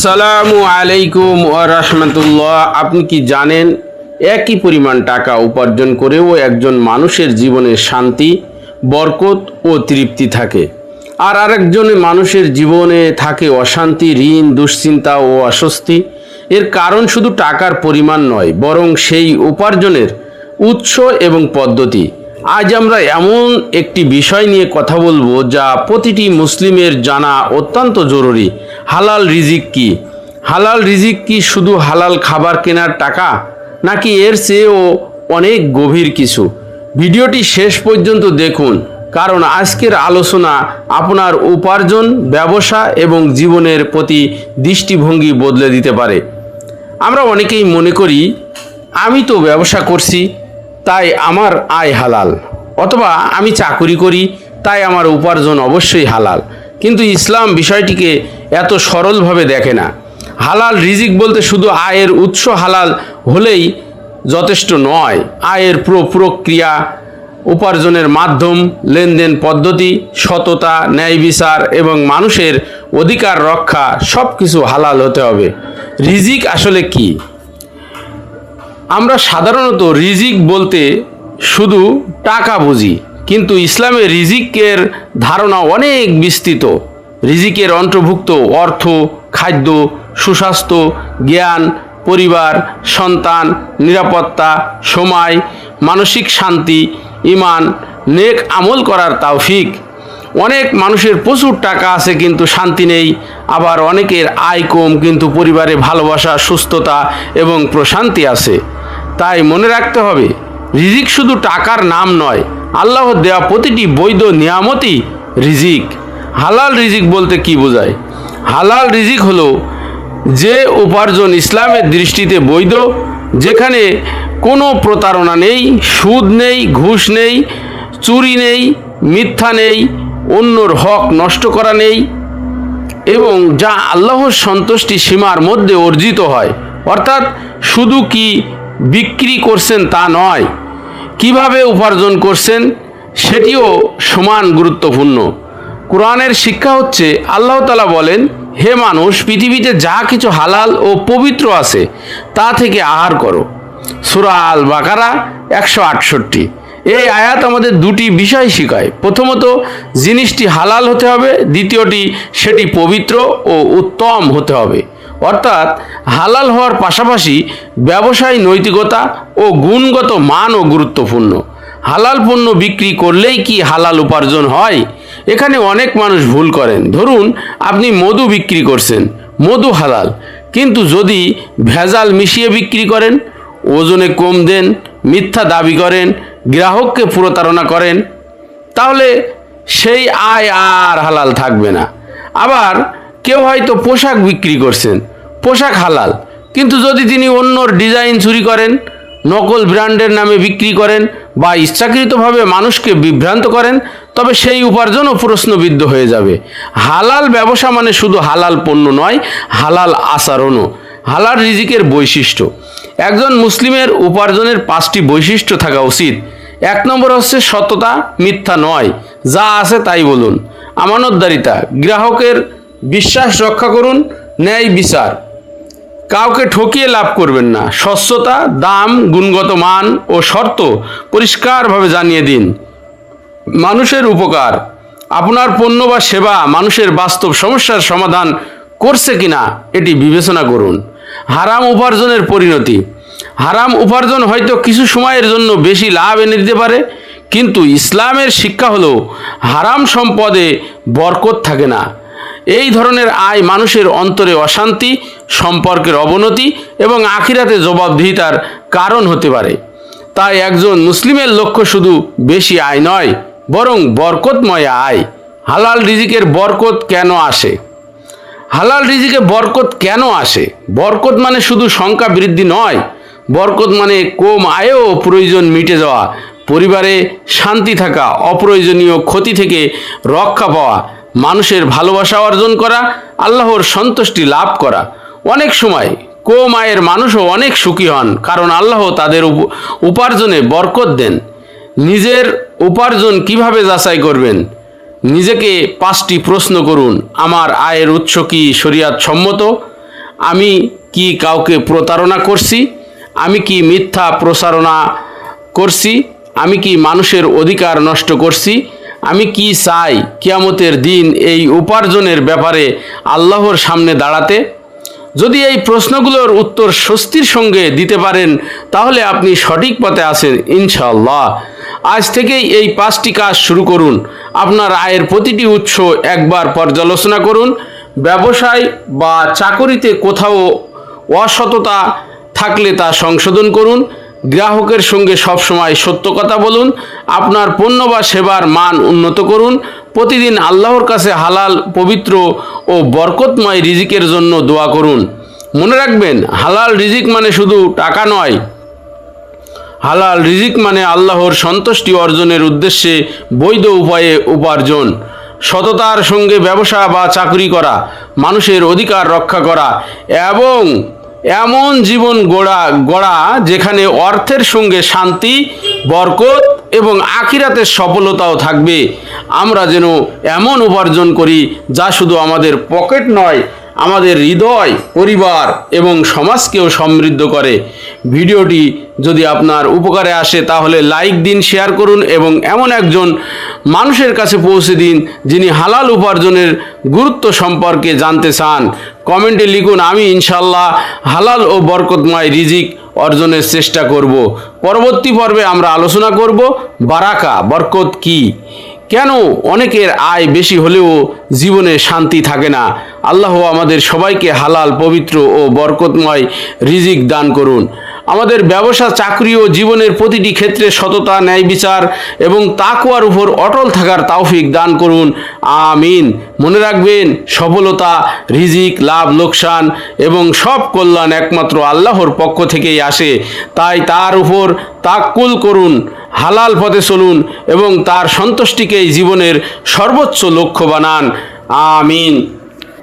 আসসালামু আলাইকুম ওয়া রাহমাতুল্লাহ। আপনি কি জানেন একই পরিমাণ টাকা উপার্জন করেও একজন মানুষের জীবনে শান্তি, বরকত ও তৃপ্তি থাকে, আর আরেকজনের মানুষের জীবনে থাকে অশান্তি, ঋণ, দুশ্চিন্তা ও অস্বস্তি। এর কারণ শুধু টাকার পরিমাণ নয়, বরং সেই উপার্জনের উৎস এবং পদ্ধতি। আজ আমরা এমন একটি বিষয় নিয়ে কথা বলবো যা প্রতিটি মুসলিমের জানা অত্যন্ত জরুরি। হালাল রিজিক কি? হালাল রিজিক কি শুধু হালাল খাবার কেনার টাকা, নাকি এর চেয়েও অনেক গভীর কিছু? ভিডিওটি শেষ পর্যন্ত দেখুন, কারণ আজকের আলোচনা আপনার উপার্জন, ব্যবসা এবং জীবনের প্রতি দৃষ্টিভঙ্গি বদলে দিতে পারে। আমরা অনেকেই মনে করি আমি তো ব্যবসা করছি তাই আমার আয় হালাল, অথবা আমি চাকুরি করি তাই আমার উপার্জন অবশ্যই হালাল। কিন্তু ইসলাম বিষয়টিকে এত সরলভাবে দেখে না। হালাল রিজিক বলতে শুধু আয়ের উৎস হালাল হলেই যথেষ্ট নয়। আয়ের পুরো প্রক্রিয়া, উপার্জনের মাধ্যম, লেনদেন পদ্ধতি, সততা, ন্যায় বিচার এবং মানুষের অধিকার রক্ষা সব কিছু হালাল হতে হবে। রিজিক আসলে কি? আমরা সাধারণত রিজিক বলতে শুধু টাকা বুঝি, কিন্তু ইসলামে রিজিকের ধারণা অনেক বিস্তৃত। রিজিকের অন্তর্ভুক্ত অর্থ, খাদ্য, সুস্বাস্থ্য, জ্ঞান, পরিবার, সন্তান, নিরাপত্তা, সময়, মানসিক শান্তি, ঈমান, নেক আমল করার তৌফিক। অনেক মানুষের প্রচুর টাকা আছে কিন্তু শান্তি নেই, আবার অনেকের আয় কম কিন্তু পরিবারে ভালোবাসা, সুস্থতা এবং প্রশান্তি আছে। তাই মনে রাখতে হবে, রিজিক শুধু টাকার নাম নয়, আল্লাহর দেওয়া প্রতিটি বৈধ নিয়ামতই রিজিক। হালাল রিজিক বলতে কি বোঝায়? হালাল রিজিক হলো যে উপার্জন ইসলামের দৃষ্টিতে বৈধ, যেখানে কোনো প্রতারণা নেই, সুদ নেই, ঘুষ নেই, চুরি নেই, মিথ্যা নেই, অন্যর হক নষ্ট করা নেই, এবং যা আল্লাহর সন্তুষ্টি সীমার মধ্যে অর্জিত হয়। অর্থাৎ শুধু কি বিক্রি করছেন তা নয়, কিভাবে উপার্জন করছেন সেটিও সমান গুরুত্বপূর্ণ। কোরআনের শিক্ষা হচ্ছে, আল্লাহ তাআলা বলেন, হে মানুষ, পৃথিবীতে যা কিছু হালাল ও পবিত্র আছে তা থেকে আহার করো। সূরা আল বাকারা 168। এই আয়াত আমাদের দুটি বিষয় শেখায়। প্রথমত, জিনিসটি হালাল হতে হবে, দ্বিতীয়টি সেটি পবিত্র ও উত্তম হতে হবে। অর্থাৎ হালাল হওয়ার পাশাপাশি ব্যবসায় নৈতিকতা ও গুণগত মানও গুরুত্বপূর্ণ। হালাল পণ্য বিক্রি করলেই কি হালাল উপার্জন হয়? এখানে অনেক মানুষ ভুল করেন। ধরুন আপনি মধু বিক্রি করছেন, মধু হালাল, কিন্তু যদি ভেজাল মিশিয়ে বিক্রি করেন, ওজনে কম দেন, মিথ্যা দাবি করেন, গ্রাহককে প্রতারণা করেন, তাহলে সেই আয় আর হালাল থাকবে না। আবার কেউ হয়তো পোশাক বিক্রি করছেন, পোশাক হালাল, কিন্তু যদি তিনি অন্যর ডিজাইন চুরি করেন, নকল ব্র্যান্ডের নামে বিক্রি করেন বা ইচ্ছাকৃতভাবে মানুষকে বিভ্রান্ত করেন, তবে সেই উপার্জনও প্রশ্নবিদ্ধ হয়ে যাবে। হালাল ব্যবসা মানে শুধু হালাল পণ্য নয়, হালাল আচরণও। হালাল রিজিকের বৈশিষ্ট্য। একজন মুসলিমের উপার্জনের 5টি বৈশিষ্ট্য থাকা উচিত। 1 নম্বর হচ্ছে সততা, মিথ্যা নয়, যা আছে তাই বলুন। আমানতদারিতা, গ্রাহকের বিশ্বাস রক্ষা করুন। ন্যায় বিচার, কাউকে ঠকিয়ে লাভ করবেন না। স্বচ্ছতা, দাম, গুণগত মান ও শর্ত পরিষ্কারভাবে জানিয়ে দিন। মানুষের উপকার, আপনার পণ্য বা সেবা মানুষের বাস্তব সমস্যার সমাধান করছে কিনা এটি বিবেচনা করুন। হারাম উপার্জনের পরিণতি। হারাম উপার্জন হয়তো কিছু সময়ের জন্য বেশি লাভ এনে দিতে পারে, কিন্তু ইসলামের শিক্ষা হলো হারাম সম্পদে বরকত থাকে না। এই ধরনের আয় মানুষের অন্তরে অশান্তি, সম্পর্কের অবনতি এবং আখিরাতে জবাবদিহিতার কারণ হতে পারে। তাই একজন মুসলিমের লক্ষ্য শুধু বেশি আয় নয়, বরং বরকতময় আয়। হালাল রিজিকের বরকত কেন আসে? হালাল রিজিকে বরকত কেন আসে? বরকত মানে শুধু সংখ্যা বৃদ্ধি নয়, বরকত মানে কম আয়েও প্রয়োজন মিটে যাওয়া, পরিবারে শান্তি থাকা, অপ্রয়োজনীয় ক্ষতি থেকে রক্ষা পাওয়া, মানুষের ভালোবাসা অর্জন করা, আল্লাহর সন্তুষ্টি লাভ করা। অনেক সময় কম আয়ের মানুষও অনেক সুখী হন, কারণ আল্লাহ তাদের উপার্জনে বরকত দেন। নিজের উপার্জন কিভাবে যাচাই করবেন? নিজেকে 5টি প্রশ্ন করুন। আমার আয়ের উৎস কি শরিয়াত সম্মত? আমি কি কাউকে প্রতারণা করছি? আমি কি মিথ্যা প্রচারণা করছি? আমি কি মানুষের অধিকার নষ্ট করছি? আমি কি চাই কিয়ামতের দিন এই উপার্জনের ব্যাপারে আল্লাহর সামনে দাঁড়াতে? যদি এই প্রশ্নগুলোর উত্তর স্বস্তির সঙ্গে দিতে পারেন তাহলে আপনি সঠিক পথে আছেন ইনশাআল্লাহ। আজ থেকেই এই 5টি কাজ শুরু করুন। আপনার আয়ের প্রতিটি উৎস একবার পর্যালোচনা করুন। ব্যবসায় বা চাকরিতে কোথাও অসততা থাকলে তা সংশোধন করুন। গ্রাহকের সঙ্গে সবসময় সত্য কথা বলুন। আপনার পণ্য বা সেবার মান উন্নত করুন। প্রতিদিন আল্লাহর কাছে হালাল, পবিত্র ও বরকতময় রিজিকের জন্য দোয়া করুন। মনে রাখবেন, হালাল রিজিক মানে শুধু টাকা নয়, হালাল রিজিক মানে আল্লাহর সন্তুষ্টি অর্জনের উদ্দেশ্যে বৈধ উপায়ে উপার্জন। সততার সঙ্গে ব্যবসা বা চাকরি করা, মানুষের অধিকার রক্ষা করা এবং এমন জীবন গড়া যেখানে অর্থের সঙ্গে শান্তি, বরকত এবং আখিরাতের সফলতাও থাকবে। আমরা যেন এমন উপার্জন করি যা শুধু আমাদের পকেট নয়, আমাদের হৃদয়, পরিবার এবং সমাজকেও সমৃদ্ধ করে। ভিডিওটি যদি আপনার উপকারে আসে তাহলে লাইক দিন, শেয়ার করুন এবং এমন একজন মানুষের কাছে পৌঁছে দিন যিনি হালাল উপার্জনের গুরুত্ব সম্পর্কে জানতে চান। কমেন্টে লিখুন, আমি ইনশাল্লাহ হালাল ও বরকতময় রিজিক অর্জনের চেষ্টা করব। পরবর্তী পর্বে আমরা আলোচনা করব বারাকা, বরকত কি, কেন অনেকের আয় বেশি হলেও জীবনে শান্তি থাকে না। আল্লাহ আমাদের সবাইকে হালাল, পবিত্র ও বরকতময় রিজিক দান করুন। আমাদের ব্যবসা, চাকরি ও জীবনের প্রতিটি ক্ষেত্রে সততা, ন্যায় বিচার এবং তাকওয়ার উপর অটল থাকার তৌফিক দান করুন। আমিন। মনে রাখবেন, সফলতা, রিজিক, লাভ, লোকসান এবং সব কল্যাণ একমাত্র আল্লাহর পক্ষ থেকেই আসে। তাই তার উপর তাওয়াক্কুল করুন, হালাল পথে চলুন এবং তার সন্তুষ্টিকেই জীবনের সর্বোচ্চ লক্ষ্য বানান। আমিন।